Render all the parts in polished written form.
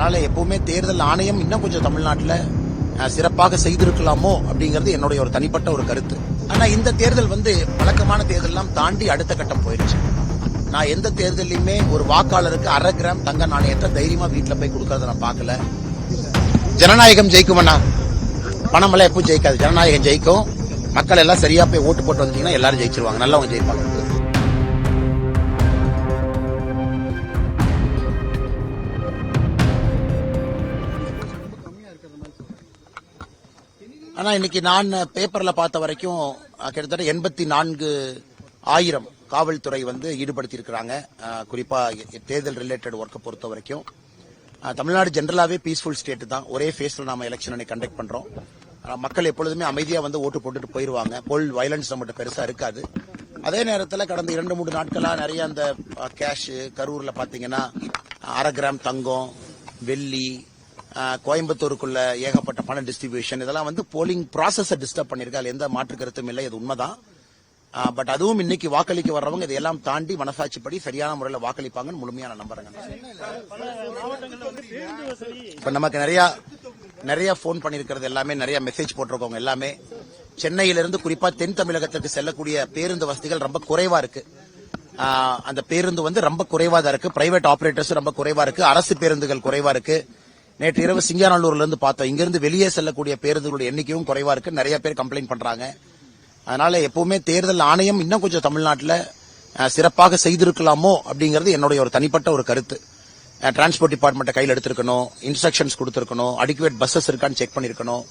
அதனால எப்பவுமே தேர்தல் ஆணையம் இன்னும் கொஞ்சம் தமிழ்நாட்டில் சிறப்பாக செய்திருக்கலாமோ அப்படிங்கிறது என்னுடைய ஒரு தனிப்பட்ட ஒரு கருத்து. ஆனா இந்த தேர்தல் வழக்கமான தேர்தலாம் தாண்டி அடுத்த கட்டம் போயிருச்சு. நான் எந்த தேர்தலையுமே ஒரு வாக்காளருக்கு 1/2 கிராம் தங்க நாணயத்தை தைரியமா வீட்டுல போய் கொடுக்கறத நான் பார்க்கல. ஜனநாயகம் ஜெயிக்கும்னா பணமெல்லாம் எப்பவும் ஜெயிக்காது. ஜனநாயகம் ஜெயிக்கும். மக்கள் எல்லாம் சரியா போய் ஓட்டு போட்டு வந்தீங்கன்னா எல்லாரும் ஜெயிச்சிருவாங்க, நல்லவங்க ஜெயிப்பாங்க. ஆனா இன்னைக்கு நான் பேப்பர்ல பார்த்த வரைக்கும் கிட்டத்தட்ட 84,000 காவல்துறை ஈடுபடுத்தி இருக்கிறாங்க. குறிப்பா தேர்தல் ரிலேட்டட் ஒர்க்கை பொறுத்த வரைக்கும் தமிழ்நாடு ஜெனரலாவே பீஸ்ஃபுல் ஸ்டேட் தான். ஒரே ஃபேஸ்ல நாம எலெக்ஷனை கண்டக்ட் பண்றோம். மக்கள் எப்பொழுதுமே அமைதியா ஓட்டு போட்டுட்டு போயிருவாங்க. போல் வயலன்ஸ் நம்மகிட்ட பெருசா இருக்காது. அதே நேரத்தில் கடந்த 2-3 நாட்களா நிறைய அந்த கேஷ் கரூர்ல பாத்தீங்கன்னா 1/2 கிராம் தங்கம், வெள்ளி, கோயம்புத்தூருக்குள்ள ஏகப்பட்ட பண டிஸ்ட்ரிபியூஷன், இதெல்லாம் போலிங் ப்ராசஸை டிஸ்டர்ப் பண்ணிருக்கா. எந்த மாற்று கருத்தும் இல்லை, இது உண்மைதான். பட் அதுவும் இன்னைக்கு வாக்களிக்க வர்றவங்க இதையெல்லாம் தாண்டி மனசாட்சிப்படி சரியான முறையில் வாக்களிப்பாங்கன்னு முழுமையான நம்புறேங்க. இப்ப நமக்கு நிறைய போன் பண்ணிருக்கிறது எல்லாமே, நிறைய மெசேஜ் போட்டிருக்கவங்க எல்லாமே சென்னையிலிருந்து குறிப்பா தென் தமிழகத்திற்கு செல்லக்கூடிய பேருந்து வசதிகள் ரொம்ப குறைவா இருக்கு. அந்த பேருந்து ரொம்ப குறைவா தான் இருக்கு. பிரைவேட் ஆபரேட்டர்ஸ் ரொம்ப குறைவா இருக்கு. அரசு பேருந்துகள் குறைவா இருக்கு. நேற்று இரவு சிங்காநல்லூர்ல இருந்து பார்த்தோம். இங்கிருந்து வெளியே செல்லக்கூடிய பேருந்துகளுடைய எண்ணிக்கையும் குறைவா இருக்கு. நிறைய பேர் கம்ப்ளைண்ட் பண்றாங்க. அதனால எப்பவுமே தேர்தல் ஆணையம் இன்னும் கொஞ்சம் தமிழ்நாட்டில் சிறப்பாக செய்திருக்கலாமோ அப்படிங்கிறது என்னுடைய ஒரு தனிப்பட்ட ஒரு கருத்து. டிரான்ஸ்போர்ட் டிபார்ட்மெண்ட் கையில் எடுத்திருக்கணும், இன்ஸ்ட்ரக்ஷன்ஸ் கொடுத்திருக்கணும், அடிக்குவேட் பஸ்ஸஸ் இருக்கான்னு செக் பண்ணிருக்கணும்,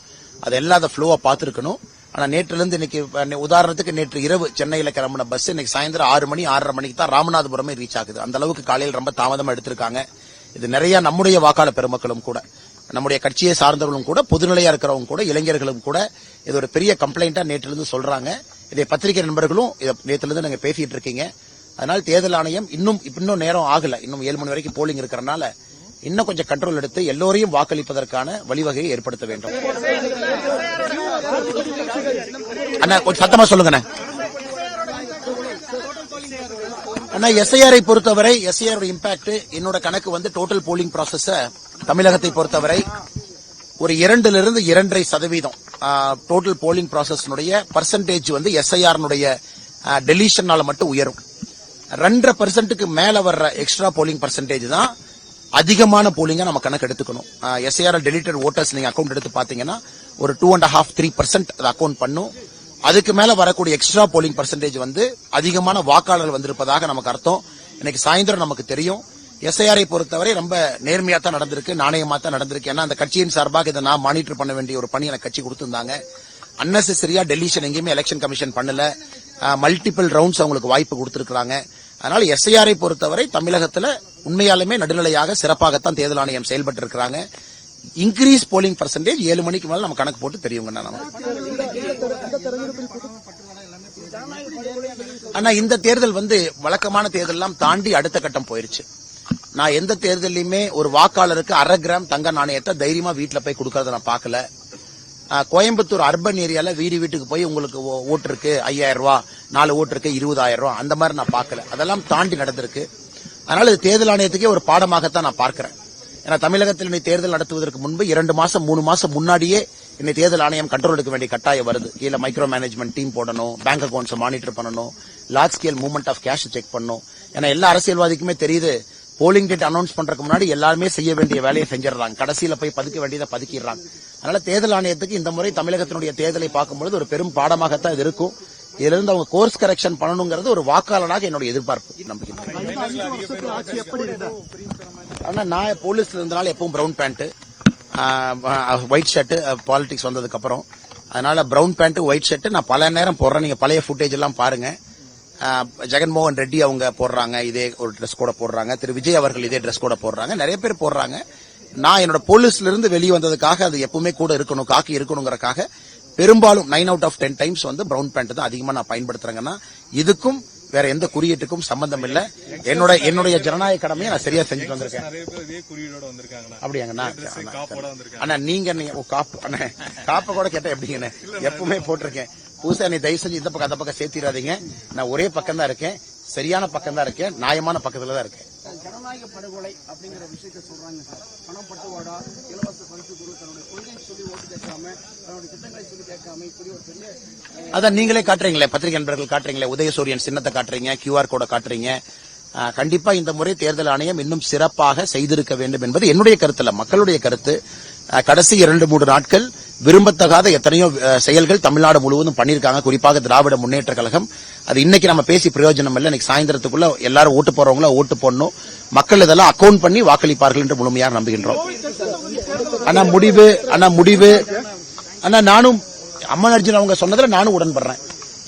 அது எல்லாத ஃப்ளோவா பார்த்திருக்கணும். ஆனா நேற்றுல இருந்து இன்னைக்கு உதாரணத்துக்கு நேற்று இரவு சென்னையில கிளம்பின பஸ் இன்னைக்கு சாயந்தரம் 6 மணி 6:30 மணிக்கு தான் ராமநாதபுரமே ரீச் ஆகுது. அந்த அளவுக்கு காலையில் ரொம்ப தாமதமா எடுத்திருக்காங்க. இது நிறைய நம்முடைய வாக்காளர் பெருமக்களும் கூட, நம்முடைய கட்சியை சார்ந்தவர்களும் கூட, பொதுநிலையா இருக்கிறவங்க கூட, இளைஞர்களும் கூட இது ஒரு பெரிய கம்ப்ளைண்டா நேற்றுல இருந்து சொல்றாங்க. இதை பத்திரிகை நண்பர்களும் நேற்றுல இருந்து நீங்க பேசிட்டு இருக்கீங்க. அதனால தேர்தல் ஆணையம் இன்னும் நேரம் ஆகல. இன்னும் 7 மணி வரைக்கும் போலிங் இருக்கிறனால இன்னும் கொஞ்சம் கண்ட்ரோல் எடுத்து எல்லோரையும் வாக்களிப்பதற்கான வழிவகையை ஏற்படுத்த வேண்டும். அண்ணா கொஞ்சம் சத்தமா சொல்லுங்க. ஆனா எஸ்ஐஆரை பொறுத்தவரை எஸ்ஐஆர் இம்பாக்ட் என்னோட கணக்கு டோட்டல் போலிங் ப்ராசஸ் தமிழகத்தை பொறுத்தவரை ஒரு 2 to 2.5% total polling process percentage SIR டெலிஷனால மட்டும் உயரும். 2.5% மேல வர்ற எக்ஸ்ட்ரா போலிங் பர்சன்டேஜ் தான் அதிகமான போலிங்கா நம்ம கணக்கு எடுத்துக்கணும். எஸ்ஐஆர் டெலிட்டட் ஓட்டர்ஸ் நீங்க அக்கௌண்ட் எடுத்து பாத்தீங்கன்னா ஒரு 2.5-3% அதை அக்கௌண்ட் பண்ணும். அதுக்கு மேல வரக்கூடிய எக்ஸ்ட்ரா போலிங் பர்சன்டேஜ் அதிகமான வாக்காளர்கள் வந்திருப்பதாக நமக்கு அர்த்தம். இன்னைக்கு சாயந்தரம் நமக்கு தெரியும். எஸ்ஐஆரை பொறுத்தவரை ரொம்ப நேர்மையா தான் நடந்திருக்கு, நாணயமா தான் நடந்திருக்கு. ஏன்னா அந்த கட்சியின் சார்பாக இதை நான் மானிட்டர் பண்ண வேண்டிய ஒரு பணி எனக்கு கட்சி கொடுத்திருந்தாங்க. அன்னெசரியா டெலிஷன் எங்கேயுமே எலெக்ஷன் கமிஷன் பண்ணல. மல்டிபிள் ரவுண்ட்ஸ் அவங்களுக்கு வாய்ப்பு கொடுத்திருக்காங்க. அதனால எஸ்ஐஆரை பொறுத்தவரை தமிழகத்துல உண்மையாலுமே நடுநிலையாக சிறப்பாகத்தான் தேர்தல் ஆணையம் செயல்பட்டு இருக்கிறாங்க. இன்கிரீஸ் போலிங் பர்சன்டேஜ் 7 மணிக்கு மேல நம்ம கணக்கு போட்டு தெரியுங்க. ஆனா இந்த தேர்தல் வழக்கமான தேர்தலாம் தாண்டி அடுத்த கட்டம் போயிருச்சு. நான் எந்த தேர்தலையுமே ஒரு வாக்காளருக்கு 1/2 கிராம் தங்க நாணயத்தை தைரியமா வீட்டுல போய் கொடுக்கறத நான் பார்க்கல. கோயம்புத்தூர் அர்பன் ஏரியால வீட்டுக்கு போய் உங்களுக்கு ஓட்டு இருக்கு 5,000 ரூபாய், 4 ஓட்டு இருக்கு 20,000 ரூபாய், அந்த மாதிரி நான் பார்க்கல. அதெல்லாம் தாண்டி நடந்திருக்கு. அதனால இது தேர்தல் ஆணையத்துக்கே ஒரு பாடமாகத்தான் நான் பார்க்கிறேன். ஏன்னா தமிழகத்தில் இன்னைக்கு தேர்தல் நடத்துவதற்கு முன்பு 2 மாசம் 3 மாசம் முன்னாடியே இன்னைக்கு தேர்தல் ஆணையம் கண்ட்ரோல் எடுக்க வேண்டிய கட்டாயம் வருது. கீழே மைக்ரோ மேனேஜ்மெண்ட் டீம் போடணும், பேங்க் அக்கௌண்ட்ஸ் மானிட்டர் பண்ணணும், large scale movement of cash check பண்ணணும். ஏன்னா எல்லா அரசியல்வாதிக்குமே தெரியுது, போலிங் டேட் அனௌன்ஸ் பண்றதுக்கு முன்னாடி எல்லாருமே செய்ய வேண்டிய வேலையை செஞ்சிடறாங்க, கடைசியில போய் பதுக்க வேண்டியதை பதுக்கிடுறாங்க. அதனால தேர்தல் ஆணையத்துக்கு இந்த முறை தமிழகத்தினுடைய தேர்தலை பார்க்கும்போது ஒரு பெரும் பாடமாகத்தான் இது இருக்கும். இதுல இருந்து அவங்க கோர்ஸ் கரெக்ஷன் பண்ணணுங்கிறது ஒரு வாக்காளனாக என்னுடைய எதிர்பார்ப்பு, நம்பிக்கை. ஆனா நான் போலீஸ்ல இருந்தனால எப்பவும் brown pant, white shirt politics வந்ததுக்கு அப்புறம், அதனால பிரவுன் பேண்ட் ஒயிட் ஷர்ட் நான் பல நேரம் போடுறேன். நீங்க பழைய ஃபுட்டேஜ் எல்லாம் பாருங்க. ஜெகன்மோகன் ரெட்டி அவங்க போடுறாங்க, இதே ஒரு ட்ரெஸ் கோட போடுறாங்க. திரு விஜய் அவர்கள் இதே ட்ரெஸ் கோட போடுறாங்க. நிறைய பேர் போடுறாங்க. நான் என்னோட போலீஸ்ல இருந்து வெளியே வந்ததுக்காக அது எப்பவுமே கூட இருக்கணும், காக்கி இருக்கணுங்கிறக்காக பெரும்பாலும் 9 out of 10 times brown pant தான் அதிகமா நான் பயன்படுத்துறேங்கன்னா இதுக்கும் வேற எந்த குறியீட்டுக்கும் சம்பந்தம் இல்ல. என்னுடைய ஜனநாயக கடமையை நான் சரியா செஞ்சுட்டு வந்திருக்கேன். அப்படியாங்கண்ணா? அண்ணா நீங்க காப்ப கூட கேட்டா எப்படிங்கண்ணே? எப்பவுமே போட்டிருக்கேன். புதுசா நீ தயவு செஞ்சு இந்த பக்கம் அந்த பக்கம் சேர்த்திடாதீங்க. நான் ஒரே பக்கம் தான் இருக்கேன், சரியான பக்கம் தான் இருக்கேன், நியாயமான பக்கத்துல தான் இருக்கேன். ஜனநாயக படுகொலை அப்படிங்கிற விஷயத்த சொல்றாங்க சார். பணம் பட்டுவாடா, இலவச பரிசு குழு, தன்னுடைய கொள்கை சொல்லி ஓட்டு கேட்காம, தன்னுடைய திட்டங்களை சொல்லி கேட்காம, இப்படி ஒரு பெரிய அதான் நீங்களே காட்டுறீங்களே, பத்திரிகை நண்பர்கள் காட்டுறீங்களே, உதயசூரியன் சின்னத்தை காட்டுறீங்க, QR கோட காட்டுறீங்க. கண்டிப்பா இந்த முறை தேர்தல் ஆணையம் இன்னும் சிறப்பாக செய்திருக்க வேண்டும் என்பது என்னுடைய கருத்து, மக்களுடைய கருத்து. கடைசி 2-3 நாட்கள் விரும்பத்தகாத எத்தனையோ செயல்கள் தமிழ்நாடு முழுவதும் பண்ணிருக்காங்க, குறிப்பாக திராவிட முன்னேற்ற கழகம். அது இன்னைக்கு நம்ம பேசி பிரயோஜனம் இல்லை. இன்னைக்கு சாயந்தரத்துக்குள்ள எல்லாரும் ஓட்டு போறவங்கள ஓட்டு போடணும், மக்கள் இதெல்லாம் அக்கவுண்ட் பண்ணி வாக்களிப்பார்கள் என்று முழுமையாக நம்புகின்றோம். ஆனா நானும் அம்மன் அர்ஜுன் அவங்க சொன்னதுல நானும் உடன்படுறேன்.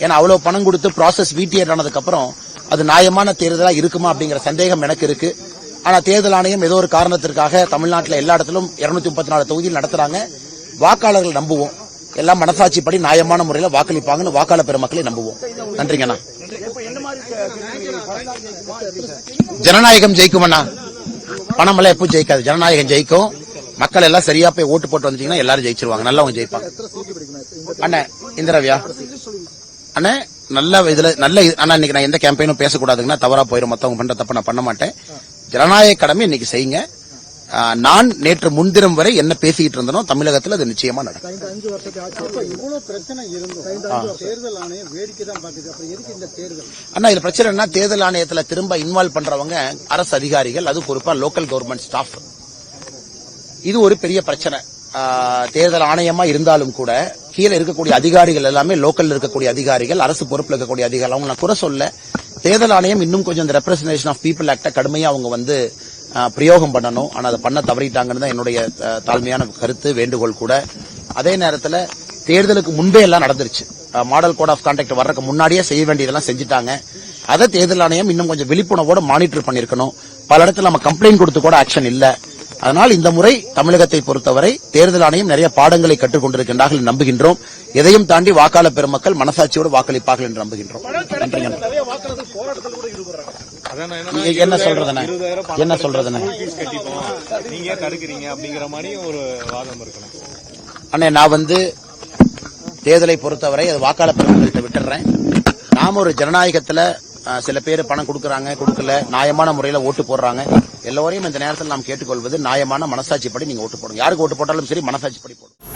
ஏன்னா அவ்வளவு பணம் கொடுத்து ப்ராசஸ் VTR ஆனதுக்கு அப்புறம் அது நியாயமான தேர்தலா இருக்குமா அப்படிங்கிற சந்தேகம் எனக்கு இருக்கு. ஆனா தேர்தல் ஆணையம் ஏதோ ஒரு காரணத்திற்காக தமிழ்நாட்டில் எல்லா இடத்திலும் 234 தொகுதியில் நடத்துறாங்க. வாக்காளர்கள் நம்புவோம், எல்லாம் மனசாட்சிப்படி நியாயமான முறையில் வாக்களிப்பாங்கன்னு வாக்காளர் பெருமக்களை நம்புவோம். நன்றிங்கண்ணா. ஜனநாயகம் ஜெயிக்குமண்ணா, பணம் எல்லாம் எப்பவும் ஜெயிக்காது. ஜனநாயகம் ஜெயிக்கும். மக்கள் எல்லாம் சரியா போய் ஓட்டு போட்டு வந்துட்டீங்கன்னா எல்லாரும் ஜெயிச்சிருவாங்க, நல்லவங்க ஜெயிப்பாங்க. அண்ணா இந்திரவியா அண்ணா நல்ல இதுல நல்ல அண்ணா, இன்னைக்கு நான் எந்த கேம்பெயினும் பேசக்கூடாதுங்கன்னா தவறா போயிடும், மத்தவங்க பண்ற தப்ப நான் பண்ண மாட்டேன். ஜனநாயக கடமை இன்னைக்கு செய்யுங்க. நான் நேற்று முன்தினம் வரை என்ன பேசிக்கிட்டு இருந்தனோ தமிழகத்தில் அது நிச்சயமா நடக்கும். அண்ணா இது பிரச்சனை என்ன, தேர்தல் ஆணையத்தில் திரும்ப இன்வால்வ் பண்றவங்க அரசு அதிகாரிகள், அது குறிப்பா லோக்கல் கவர்மெண்ட் ஸ்டாஃப். இது ஒரு பெரிய பிரச்சனை. தேர்தல் ஆணையமா இருந்தாலும் கூட கீழே இருக்கக்கூடிய அதிகாரிகள் எல்லாமே லோக்கல் இருக்கக்கூடிய அதிகாரிகள், அரசு பொறுப்பில் இருக்கக்கூடிய அதிகாரிகள். அவங்க நான் குறை சொல்ல, தேர்தல் ஆணையம் இன்னும் கொஞ்சம் இந்த ரெப்ரசன்டேஷன் ஆஃப் பீப்புள் ஆக்ட கடுமையா அவங்க பிரயோகம் பண்ணணும். ஆனா அதை பண்ண தவறிட்டாங்கன்னு தான் என்னுடைய தாழ்மையான கருத்து, வேண்டுகோள் கூட. அதே நேரத்தில் தேர்தலுக்கு முன்பே எல்லாம் நடந்துருச்சு. மாடல் கோட் ஆஃப் கான்டாக்ட் வர்றதுக்கு முன்னாடியே செய்ய வேண்டியதெல்லாம் செஞ்சுட்டாங்க. அதை தேர்தல் ஆணையம் இன்னும் கொஞ்சம் விழிப்புணர்வோட மானிட்டர் பண்ணிருக்கணும். பல இடத்துல நம்ம கம்ப்ளைண்ட் கொடுத்து கூட ஆக்ஷன் இல்ல. அதனால் இந்த முறை தமிழகத்தை பொறுத்தவரை தேர்தல் ஆணையம் நிறைய பாடங்களை கற்றுக் கொண்டிருக்கின்றார்கள் நம்புகின்றோம். எதையும் தாண்டி வாக்காளர் பெருமக்கள் மனசாட்சியோடு வாக்களிப்பார்கள் என்று நம்புகின்றோம். என்ன சொல்றதுன்னு அண்ணே, நான் தேர்தலை பொறுத்தவரை அது வாக்காளர் பெருமக்கள்கிட்ட விட்டுறேன். நாம ஒரு ஜனநாயகத்துல சில பேர் பணம் கொடுக்கறாங்க, கொடுக்கல, நியாயமான முறையில ஓட்டு போடுறாங்க. எல்லோரையும் இந்த நேரத்தில் நாம் கேட்டுக்கொள்வது நியாயமான மனசாட்சிப்படி நீங்க ஓட்டு போடுங்க. யாருக்கு ஓட்டு போட்டாலும் சரி மனசாட்சிப்படி போடுங்க.